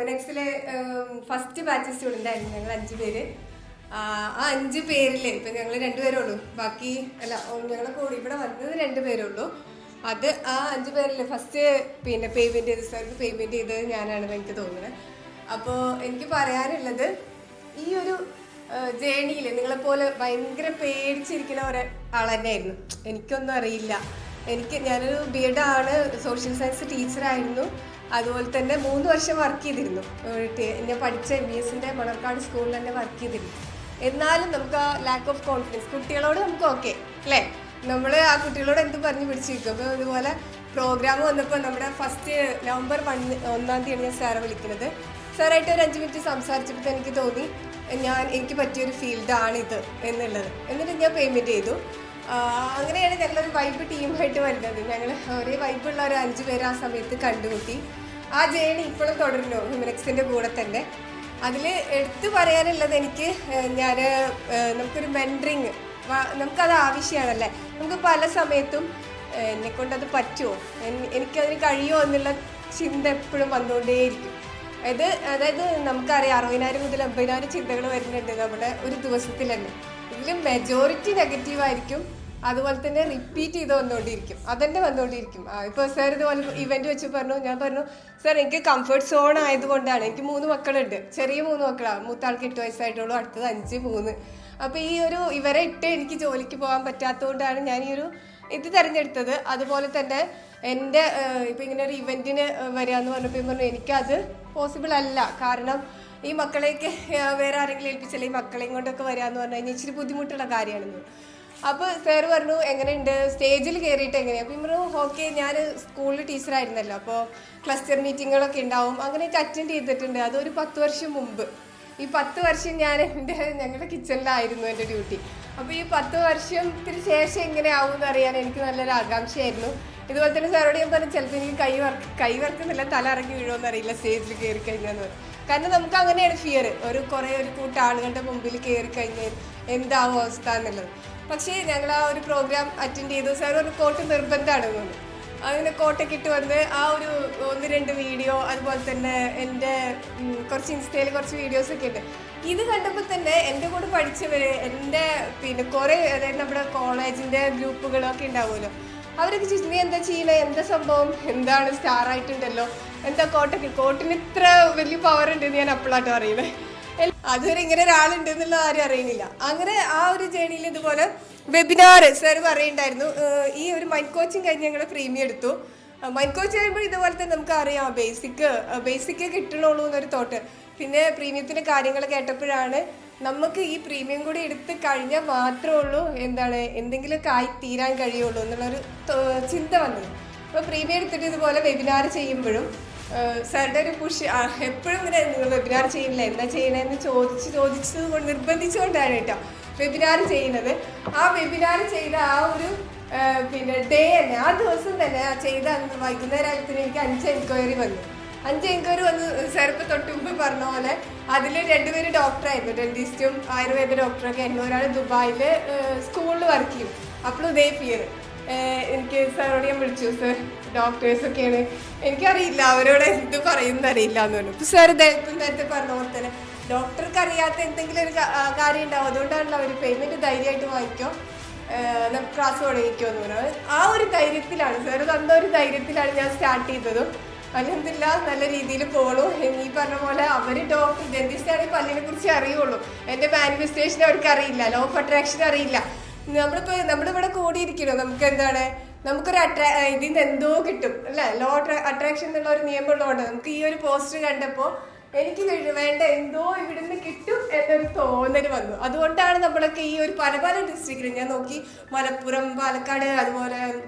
നെക്സ്റ്റിലെ first batch student ആയിരുന്നു ഞങ്ങൾ 5 പേര്. ആ 5 പേരിൽ ഇപ്പം ഞങ്ങൾ 2 പേരേ ഉള്ളൂ. ബാക്കി അല്ല, ഞങ്ങളെ കൂടി ഇവിടെ വന്നത് 2 പേരേ ഉള്ളൂ. അത് ആ 5 പേരിൽ ഫസ്റ്റ് പേയ്മെൻറ്റ് ചെയ്ത് സാർക്ക് പേയ്മെൻറ്റ് ചെയ്തത് ഞാനാണെന്ന് എനിക്ക് തോന്നുന്നത്. അപ്പോൾ എനിക്ക് പറയാനുള്ളത്, ഈ ഒരു ജേണിയിൽ നിങ്ങളെപ്പോലെ ഭയങ്കര പേടിച്ചിരിക്കുന്ന ഒരാൾ തന്നെയായിരുന്നു. എനിക്കൊന്നും അറിയില്ല. ഞാനൊരു B.Ed ആണ്, സോഷ്യൽ സയൻസ് ടീച്ചറായിരുന്നു. അതുപോലെ തന്നെ 3 വർഷം വർക്ക് ചെയ്തിരുന്നു. ഞാൻ പഠിച്ച MBSന്റെ മണർക്കാട് സ്കൂളിൽ തന്നെ വർക്ക് ചെയ്തിരുന്നു. എന്നാലും നമുക്ക് ആ ലാക്ക് ഓഫ് കോൺഫിഡൻസ്, കുട്ടികളോട് നമുക്ക് ഓക്കെ അല്ലേ, നമ്മൾ ആ കുട്ടികളോട് എന്ത് പറഞ്ഞ് പിടിച്ചിരിക്കും. അപ്പോൾ ഇതുപോലെ പ്രോഗ്രാം വന്നപ്പോൾ നമ്മുടെ ഫസ്റ്റ് നവംബർ 1-ാം തീയതി ഞാൻ സാറെ വിളിക്കുന്നത്. സാറായിട്ട് ഒരു 5 മിനിറ്റ് സംസാരിച്ചപ്പോൾ എനിക്ക് തോന്നി എനിക്ക് പറ്റിയൊരു ഫീൽഡാണിത് എന്നുള്ളത്. എന്നിട്ട് ഞാൻ പേയ്മെൻറ്റ് ചെയ്തു. അങ്ങനെയാണ് ഞങ്ങളൊരു വൈബ് ടീമായിട്ട് വരുന്നത്. ഞങ്ങൾ ഒരേ വൈബുള്ള ഒരു 5 പേര് ആ സമയത്ത് കണ്ടുമുട്ടി. ആ ജേണി ഇപ്പോഴും തുടരുന്നു ഹ്യൂമനെക്സിൻ്റെ കൂടെ തന്നെ. അതിൽ എടുത്തു പറയാനുള്ളത്, നമുക്കൊരു മെൻറ്ററിങ് നമുക്കത് ആവശ്യമാണല്ലേ. നമുക്ക് പല സമയത്തും എന്നെക്കൊണ്ടത് പറ്റുമോ, എനിക്കതിന് കഴിയുമോ എന്നുള്ള ചിന്ത എപ്പോഴും വന്നുകൊണ്ടേയിരിക്കും. അതായത് നമുക്കറിയാം 60,000 മുതൽ 50,000 ചിന്തകൾ വരുന്നുണ്ട് നമ്മുടെ ഒരു ദിവസത്തിൽ തന്നെ. ഇതിൽ മെജോറിറ്റി നെഗറ്റീവായിരിക്കും. അതുപോലെ തന്നെ റിപ്പീറ്റ് ചെയ്ത് വന്നുകൊണ്ടിരിക്കും, അതെന്നെ വന്നുകൊണ്ടിരിക്കും. ഇപ്പോൾ സാർ ഇതുപോലെ ഇവന്റ് വെച്ച് ഞാൻ പറഞ്ഞു സാർ എനിക്ക് കംഫർട്ട് സോൺ ആയതുകൊണ്ടാണ്. എനിക്ക് 3 മക്കളുണ്ട്, ചെറിയ 3 മക്കളാണ്. മൂത്ത ആൾക്ക് 8 വയസ്സായിട്ടുള്ളൂ, അടുത്തത് 5, 3. അപ്പോൾ ഇവരെ ഇട്ട് എനിക്ക് ജോലിക്ക് പോകാൻ പറ്റാത്തതുകൊണ്ടാണ് ഞാൻ ഈ ഒരു ഇത് തിരഞ്ഞെടുത്തത്. അതുപോലെ തന്നെ എൻ്റെ ഇപ്പം ഇങ്ങനെ ഒരു ഇവന്റിന് വരികയെന്ന് പറഞ്ഞപ്പോൾ എനിക്കത് പോസിബിൾ അല്ല. കാരണം ഈ മക്കളെയൊക്കെ വേറെ ആരെങ്കിലും ഏൽപ്പിച്ചല്ലേ, ഈ മക്കളെയും കൊണ്ടൊക്കെ വരികയെന്ന് പറഞ്ഞു കഴിഞ്ഞാൽ ഇച്ചിരി ബുദ്ധിമുട്ടുള്ള കാര്യമാണെന്ന്. അപ്പോൾ സാറ് പറഞ്ഞു എങ്ങനെയുണ്ട് സ്റ്റേജിൽ കയറിയിട്ട് എങ്ങനെയാണ്. അപ്പം പറഞ്ഞു ഓക്കെ, ഞാൻ സ്കൂളിൽ ടീച്ചറായിരുന്നല്ലോ, അപ്പോൾ ക്ലസ്റ്റർ മീറ്റിങ്ങുകളൊക്കെ ഉണ്ടാവും, അങ്ങനെയൊക്കെ അറ്റൻഡ് ചെയ്തിട്ടുണ്ട്. അതൊരു 10 വർഷം മുമ്പ്. ഈ 10 വർഷം ഞങ്ങളുടെ കിച്ചണിലായിരുന്നു എൻ്റെ ഡ്യൂട്ടി. അപ്പോൾ ഈ 10 വർഷത്തിന് ശേഷം എങ്ങനെ ആവും എന്നറിയാൻ എനിക്ക് നല്ലൊരു ആകാംക്ഷയായിരുന്നു. ഇതുപോലെ തന്നെ സാറോട് ഞാൻ പറഞ്ഞു ചിലപ്പോൾ എനിക്ക് കൈ വർക്കുന്നില്ല, തല ഇറങ്ങി വീഴുമെന്ന് അറിയില്ല സ്റ്റേജിൽ കയറി കഴിഞ്ഞാന്ന് പറഞ്ഞു. കാരണം നമുക്ക് അങ്ങനെയാണ് ഫിയർ, ഒരു കൂട്ടം ആളുകളുടെ മുമ്പിൽ കയറി കഴിഞ്ഞാൽ എന്താവും അവസ്ഥ എന്നുള്ളത്. പക്ഷേ ഞങ്ങൾ ആ ഒരു പ്രോഗ്രാം അറ്റൻഡ് ചെയ്തു. സാർ ഒരു കോട്ട് നിർബന്ധമാണ് തോന്നുന്നു. അങ്ങനെ കോട്ടൊക്കെ ഇട്ട് വന്ന് ആ ഒരു 1-2 വീഡിയോ, അതുപോലെ തന്നെ എൻ്റെ കുറച്ച് ഇൻസ്റ്റയിൽ കുറച്ച് വീഡിയോസൊക്കെ ഉണ്ട്. ഇത് കണ്ടപ്പോൾ തന്നെ എൻ്റെ കൂടെ പഠിച്ചവർ, എൻ്റെ കുറേ, അതായത് നമ്മുടെ കോളേജിൻ്റെ ഗ്രൂപ്പുകളൊക്കെ ഉണ്ടാവുമല്ലോ, അവരൊക്കെ ചോദിച്ചു നീ എന്താ ചെയ്യണേ, എന്താ സംഭവം, എന്താണ് സ്റ്റാർ ആയിട്ടുണ്ടല്ലോ, എന്താ കോട്ടിന് ഇത്ര വലിയ പവർ ഉണ്ടെന്ന് ഞാൻ അപ്പോഴാട്ടോ അറിയണേ. അതുവരെ ഇങ്ങനെ ഒരാളുണ്ട് എന്നുള്ള ആരും അറിയുന്നില്ല. അങ്ങനെ ആ ഒരു ജേണിയിൽ ഇതുപോലെ വെബിനാർ സാർ പറയുന്നുണ്ടായിരുന്നു. ഈ ഒരു മൈൻഡ് കോച്ചിങ് കഴിഞ്ഞ് ഞങ്ങൾ പ്രീമിയം എടുത്തു. മൈൻഡ് കോച്ച് കഴിയുമ്പോൾ ഇതുപോലെ തന്നെ നമുക്ക് അറിയാം ബേസിക് കിട്ടണുള്ളൂ എന്നൊരു തോട്ട്. പിന്നെ പ്രീമിയത്തിൻ്റെ കാര്യങ്ങൾ കേട്ടപ്പോഴാണ് നമുക്ക് ഈ പ്രീമിയം കൂടി എടുത്ത് കഴിഞ്ഞാൽ മാത്രമേ ഉള്ളൂ എന്തെങ്കിലുമൊക്കെ ആയി തീരാൻ കഴിയുള്ളൂ എന്നുള്ളൊരു ചിന്ത വന്നത്. അപ്പോൾ പ്രീമിയം എടുത്തിട്ട് ഇതുപോലെ വെബിനാർ ചെയ്യുമ്പോഴും സാറിൻ്റെ ഒരു പുഷ് എപ്പോഴും ഇങ്ങനെ നിങ്ങൾ വെബിനാർ ചെയ്യില്ല, എന്താ ചെയ്യണമെന്ന് ചോദിച്ചത് കൊണ്ട് നിർബന്ധിച്ചുകൊണ്ടാണ് കേട്ടോ വെബിനാർ ചെയ്യുന്നത്. ആ വെബിനാർ ചെയ്ത ആ ഒരു ഡേ തന്നെ, ആ ദിവസം തന്നെ ചെയ്ത വൈകുന്നേരത്തിന് എനിക്ക് 5 എൻക്വയറി വന്നു. 5 എൻക്വയറി വന്ന് സാറിപ്പോൾ തൊട്ട് മുമ്പ് പറഞ്ഞ പോലെ അതിൽ 2 പേര് ഡോക്ടറായിരുന്നു, ഡെന്റിസ്റ്റും ആയുർവേദ ഡോക്ടറൊക്കെ ആയിരുന്നു. ഒരാൾ ദുബായിൽ സ്കൂളിൽ വർക്ക് ചെയ്യും. അപ്പോഴും ഇതേ ഫിയർ. എനിക്ക് സാറോട് ഞാൻ വിളിച്ചു, സാർ ഡോക്ടേഴ്സൊക്കെയാണ്, എനിക്കറിയില്ല അവരോട് എന്ത് പറയുമെന്ന് അറിയില്ല എന്ന് പറഞ്ഞു. ഇപ്പോൾ സാർ നേരത്തെ പറഞ്ഞ പോലെ തന്നെ ഡോക്ടർക്ക് അറിയാത്ത എന്തെങ്കിലും ഒരു കാര്യം ഉണ്ടാവും, അതുകൊണ്ടാണല്ലോ അവർ പേയ്മെൻറ്റ് ധൈര്യമായിട്ട് വാങ്ങിക്കോ, നമുക്ക് ക്ലാസ് തുടങ്ങിക്കോ എന്ന് പറഞ്ഞു. ആ ഒരു ധൈര്യത്തിലാണ് സാർ തന്ന ഒരു ധൈര്യത്തിലാണ് ഞാൻ സ്റ്റാർട്ട് ചെയ്തതും. അൽഹംദുലില്ലാ നല്ല രീതിയിൽ പോകണു. ഈ പറഞ്ഞ പോലെ അവർ ഡോക്ടർ ഡെന്റിസ്റ്റ് ആണെങ്കിൽ പല്ലിനെ കുറിച്ച് അറിയുള്ളൂ, എൻ്റെ മാനിഫെസ്റ്റേഷൻ അവർക്ക് അറിയില്ല, ലോ ഓഫ് അട്രാക്ഷൻ അറിയില്ല. നമ്മളിവിടെ കൂടിയിരിക്കണോ, നമുക്കൊരു ഇതിൽ നിന്ന് എന്തോ കിട്ടും അല്ലേ, ലോ അട്രാക്ഷൻ എന്നുള്ള ഒരു നിയമം ഉള്ളതുകൊണ്ട് നമുക്ക് ഈ ഒരു പോസ്റ്റർ കണ്ടപ്പോൾ എനിക്ക് വേണ്ട എന്തോ ഇവിടുന്ന് കിട്ടും എന്നൊരു തോന്നൽ വന്നു. അതുകൊണ്ടാണ് നമ്മളൊക്കെ ഈ ഒരു പല ഡിസ്ട്രിക്റ്റിലും ഞാൻ നോക്കി, മലപ്പുറം, പാലക്കാട്, അതുപോലെ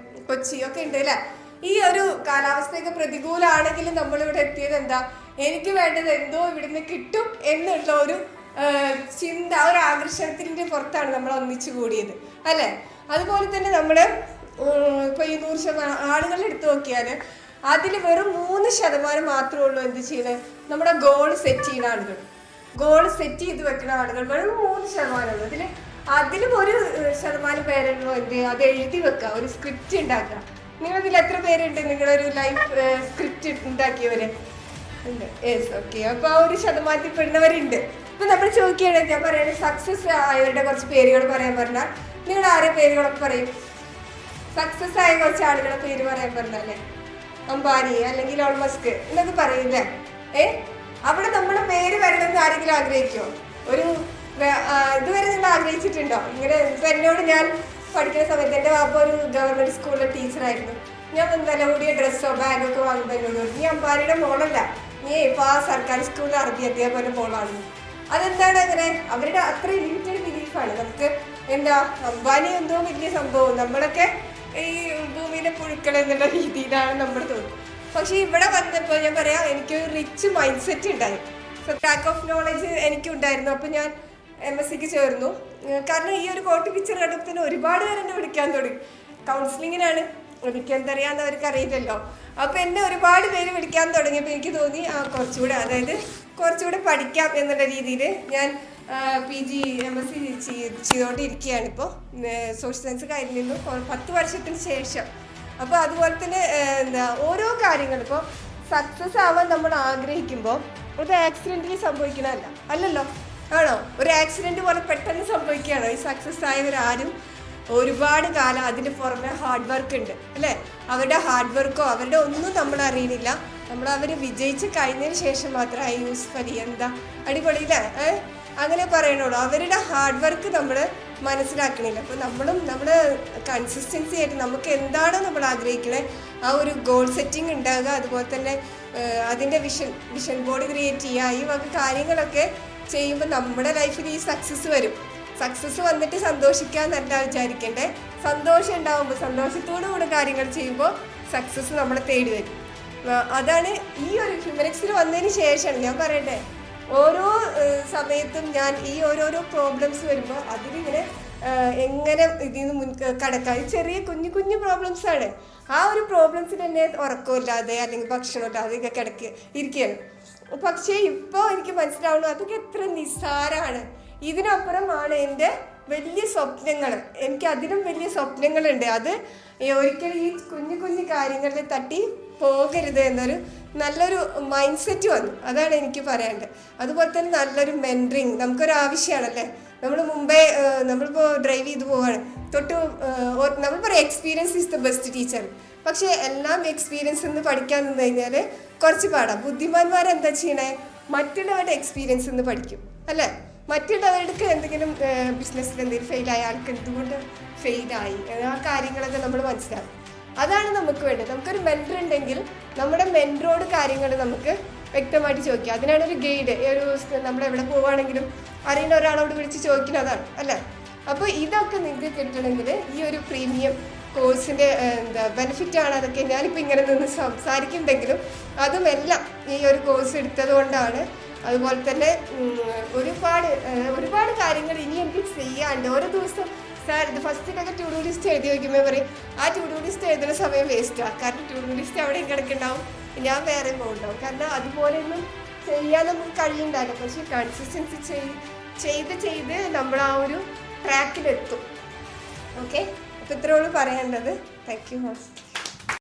കൊച്ചി ഒക്കെ ഉണ്ട് അല്ലേ. ഈ ഒരു കാലാവസ്ഥയൊക്കെ പ്രതികൂലമാണെങ്കിലും നമ്മളിവിടെ എത്തിയത് എന്താ, എനിക്ക് വേണ്ടത് എന്തോ ഇവിടുന്ന് കിട്ടും എന്നുള്ള ഒരു ചിന്ത, ഒരു ആകർഷണത്തിൻ്റെ പുറത്താണ് നമ്മൾ ഒന്നിച്ചു കൂടിയത് അല്ലേ. അതുപോലെ തന്നെ നമ്മൾ ഇപ്പോൾ ഈ 100% ആളുകളെ എടുത്തു നോക്കിയാൽ അതിൽ വെറും 3% മാത്രമേ ഉള്ളൂ എന്ത് ചെയ്യുന്നത്, നമ്മുടെ ഗോൾ സെറ്റ് ചെയ്യുന്ന ആളുകൾ, ഗോൾ സെറ്റ് ചെയ്ത് വെക്കുന്ന ആളുകൾ വെറും 3% ഉള്ളൂ. അതിലും 1% പേരുള്ളൂ എന്ത് ചെയ്യുക, അത് എഴുതി വെക്കുക, ഒരു സ്ക്രിപ്റ്റ് ഉണ്ടാക്കുക. നിങ്ങളിതിൽ എത്ര പേരുണ്ട് നിങ്ങളൊരു ലൈഫ് സ്ക്രിപ്റ്റ് ഉണ്ടാക്കിയവര്? ഉണ്ട്. Yes, okay. അപ്പൊ ആ ഒരു ശതമാനത്തിൽ പെടുന്നവരുണ്ട്. ഇപ്പൊ നമ്മൾ ചോദിക്കുകയാണെങ്കിൽ ഞാൻ പറയുന്നത് സക്സസ് ആയവരുടെ കുറച്ച് പേരുകൾ പറയാൻ പറഞ്ഞാൽ നിങ്ങൾ ആരെ പേരുകളൊക്കെ പറയും? സക്സസ് ആയ കുറച്ച് ആളുകളെ പേര് പറയാൻ പറഞ്ഞാലേ അംബാനി അല്ലെങ്കിൽ എലോൺ മസ്ക് എന്നൊക്കെ പറയില്ലേ? അവിടെ നമ്മുടെ പേര് വരണമെന്ന് ആരെങ്കിലും ആഗ്രഹിക്കുമോ? ഒരു ഇതുവരെ നിങ്ങൾ ആഗ്രഹിച്ചിട്ടുണ്ടോ? ഇങ്ങനെ ഇപ്പൊ എന്നോട് ഞാൻ പഠിക്കുന്ന സമയത്ത് എൻ്റെ വാപ്പ ഒരു ഗവൺമെന്റ് സ്കൂളിലെ ടീച്ചറായിരുന്നു. ഞാൻ നല്ല കൂടിയ ഡ്രസ്സോ ബാഗൊക്കെ വാങ്ങുമ്പോൾ എന്നോട് പറഞ്ഞു, നീ അംബാനിയുടെ മോളല്ല, നീ ഇപ്പൊ ആ സർക്കാർ സ്കൂളിൽ അറബി അതേപോലെ മോളാണ്. അതെന്താണ് അങ്ങനെ? അവരുടെ അത്ര ലിമിറ്റഡ് ബിലീഫാണ്. നമുക്ക് എന്താ അംബാനി എന്തോ വലിയ സംഭവം, നമ്മളൊക്കെ ഈ ഭൂമിയിലെ പുഴുക്കൾ എന്നുള്ള രീതിയിലാണ് നമ്മൾ തോന്നുന്നത്. പക്ഷെ ഇവിടെ വന്നപ്പോൾ ഞാൻ പറയാം, എനിക്കൊരു റിച്ച് മൈൻഡ് സെറ്റ് ഉണ്ടായി. ട്രാക്ക് ഓഫ് നോളജ് എനിക്കുണ്ടായിരുന്നു. അപ്പോൾ ഞാൻ MSc ചേർന്നു. കാരണം ഈ ഒരു കോട്ട് പിക്ചർ കണ്ടപ്പോൾ തന്നെ ഒരുപാട് പേര് എന്നെ വിളിക്കാൻ തുടങ്ങി. കൗൺസിലിങ്ങിനാണ്, എനിക്കെന്തറിയാമെന്ന് അവർക്ക് അറിയില്ലല്ലോ. അപ്പോൾ എന്നെ ഒരുപാട് പേര് വിളിക്കാൻ തുടങ്ങിയപ്പോൾ എനിക്ക് തോന്നി കുറച്ചുകൂടെ, അതായത് കുറച്ചുകൂടെ പഠിക്കാം എന്നുള്ള രീതിയിൽ ഞാൻ PG MSc ചെയ്തുകൊണ്ടിരിക്കുകയാണ് ഇപ്പോൾ. സോഷ്യൽ സയൻസ് കഴിഞ്ഞിരുന്നു 10 വർഷത്തിന് ശേഷം. അപ്പോൾ അതുപോലെ തന്നെ ഓരോ കാര്യങ്ങൾ ഇപ്പോൾ സക്സസ് ആവാൻ നമ്മൾ ആഗ്രഹിക്കുമ്പോൾ ഒരു ആക്സിഡൻറ്റിൽ സംഭവിക്കണമല്ല, അല്ലല്ലോ, ആണോ? ഒരു ആക്സിഡൻറ്റ് പോലെ പെട്ടെന്ന് സംഭവിക്കുകയാണോ? ഈ സക്സസ് ആയവരാരും ഒരുപാട് കാലം അതിന് പുറമെ ഹാർഡ് വർക്ക് ഉണ്ട്, അല്ലേ? അവരുടെ ഹാർഡ് വർക്കോ അവരുടെ ഒന്നും നമ്മൾ അറിയുന്നില്ല. അവർ വിജയിച്ച് കഴിഞ്ഞതിന് ശേഷം മാത്രം യൂസ്ഫലി എന്താ അടിപൊളിയില്ലേ അങ്ങനെ പറയണുള്ളൂ. അവരുടെ ഹാർഡ് വർക്ക് നമ്മൾ മനസ്സിലാക്കണില്ല. അപ്പോൾ നമ്മൾ കൺസിസ്റ്റൻസി ആയിട്ട് നമുക്ക് എന്താണോ നമ്മൾ ആഗ്രഹിക്കുന്നത് ആ ഒരു ഗോൾ സെറ്റിംഗ് ഉണ്ടാകുക, അതുപോലെ തന്നെ അതിൻ്റെ വിഷൻ ബോർഡ് ക്രിയേറ്റ് ചെയ്യുക, ഈ വക കാര്യങ്ങളൊക്കെ ചെയ്യുമ്പോൾ നമ്മുടെ ലൈഫിൽ ഈ സക്സസ് വരും. സക്സസ് വന്നിട്ട് സന്തോഷിക്കാന്നല്ല വിചാരിക്കണ്ടേ, സന്തോഷം ഉണ്ടാകുമ്പോൾ സന്തോഷത്തോടു കൂടെ കാര്യങ്ങൾ ചെയ്യുമ്പോൾ സക്സസ് നമ്മളെ തേടി വരും. അതാണ് ഈ ഒരു ഹ്യൂമനിക്സിൽ വന്നതിന് ശേഷം ഞാൻ പറയട്ടെ, ഓരോ സമയത്തും ഞാൻ ഈ ഓരോരോ പ്രോബ്ലംസ് വരുമ്പോൾ അതിലിങ്ങനെ എങ്ങനെ ഇതിൽ നിന്ന് കടക്കാം. ചെറിയ കുഞ്ഞു പ്രോബ്ലംസാണ്. ആ ഒരു പ്രോബ്ലംസിൽ തന്നെ ഉറക്കമില്ലാതെ അല്ലെങ്കിൽ ഭക്ഷണമില്ലാതെ ഒക്കെ ഇരിക്കുകയാണ്. പക്ഷേ ഇപ്പോൾ എനിക്ക് മനസ്സിലാവുന്നു അതൊക്കെ എത്ര നിസ്സാരമാണ്. ഇതിനപ്പുറമാണ് എൻ്റെ വലിയ സ്വപ്നങ്ങൾ. എനിക്ക് അതിലും വലിയ സ്വപ്നങ്ങളുണ്ട്. അത് ഒരിക്കലും ഈ കുഞ്ഞു കാര്യങ്ങളിൽ തട്ടി പോകരുത് എന്നൊരു നല്ലൊരു മൈൻഡ് സെറ്റ് വന്നു. അതാണ് എനിക്ക് പറയാനുള്ളത്. അതുപോലെ തന്നെ നല്ലൊരു മെൻറ്ററിങ് നമുക്കൊരു ആവശ്യമാണല്ലേ. നമ്മൾ മുമ്പേ നമ്മളിപ്പോൾ ഡ്രൈവ് ചെയ്ത് പോവാണ് നമ്മൾ പറയും experience is the best teacher. പക്ഷേ എല്ലാം എക്സ്പീരിയൻസ് നിന്ന് പഠിക്കാൻ നിന്ന് കഴിഞ്ഞാൽ കുറച്ച് പാടാം. ബുദ്ധിമാന്മാരെന്താ ചെയ്യണേ? മറ്റുള്ളവരുടെ എക്സ്പീരിയൻസ് നിന്ന് പഠിക്കും, അല്ലേ? മറ്റുള്ളവർക്ക് എന്തെങ്കിലും ബിസിനസ്സിൽ എന്തെങ്കിലും ഫെയിലായ ആൾക്ക് എന്തുകൊണ്ട് ഫെയിലായി ആ കാര്യങ്ങളൊക്കെ നമ്മൾ മനസ്സിലാക്കും. അതാണ് നമുക്ക് വേണ്ടത്. നമുക്കൊരു മെൻറ്റർ ഉണ്ടെങ്കിൽ നമ്മുടെ മെൻറ്ററോട് കാര്യങ്ങൾ നമുക്ക് വ്യക്തമായിട്ട് ചോദിക്കാം. അതിനാണ് ഒരു ഗൈഡ്. ഒരു നമ്മളെവിടെ പോവുകയാണെങ്കിലും അറിയുന്ന ഒരാളോട് വിളിച്ച് ചോദിക്കുന്നതാണ്, അല്ലേ? അപ്പോൾ ഇതൊക്കെ നിങ്ങൾക്ക് കിട്ടണമെങ്കിൽ ഈ ഒരു പ്രീമിയം കോഴ്സിൻ്റെ ബെനിഫിറ്റാണ് അതൊക്കെ. ഞാനിപ്പോൾ ഇങ്ങനെ നിന്ന് സംസാരിക്കുന്നുണ്ടെങ്കിലും അതുമെല്ലാം ഈ ഒരു കോഴ്സ് എടുത്തത് കൊണ്ടാണ്. അതുപോലെ തന്നെ ഒരുപാട് കാര്യങ്ങൾ ഇനി എനിക്ക് ചെയ്യാണ്ട്. ഓരോ ദിവസം സാർ ഇത് ഫസ്റ്റിലൊക്കെ ടു ഡു ലിസ്റ്റ് എഴുതി വയ്ക്കുമ്പോൾ പറയും ആ ടു ഡു ലിസ്റ്റ് എഴുതുന്ന സമയം വേസ്റ്റാണ്. കാരണം ടു ഡു ലിസ്റ്റ് അവിടെയും കിടക്കുന്നുണ്ടാവും, ഞാൻ വേറെ പോകുന്നുണ്ടാവും. കാരണം അതുപോലെയൊന്നും ചെയ്യാൻ നമുക്ക് കഴിയുന്നുണ്ടാവില്ല. പക്ഷേ കൺസിസ്റ്റൻസി ചെയ്ത് നമ്മൾ ആ ഒരു ട്രാക്കിലെത്തും. ഓക്കെ, അപ്പോൾ ഇത്രയോട് പറയേണ്ടത്. Thank you.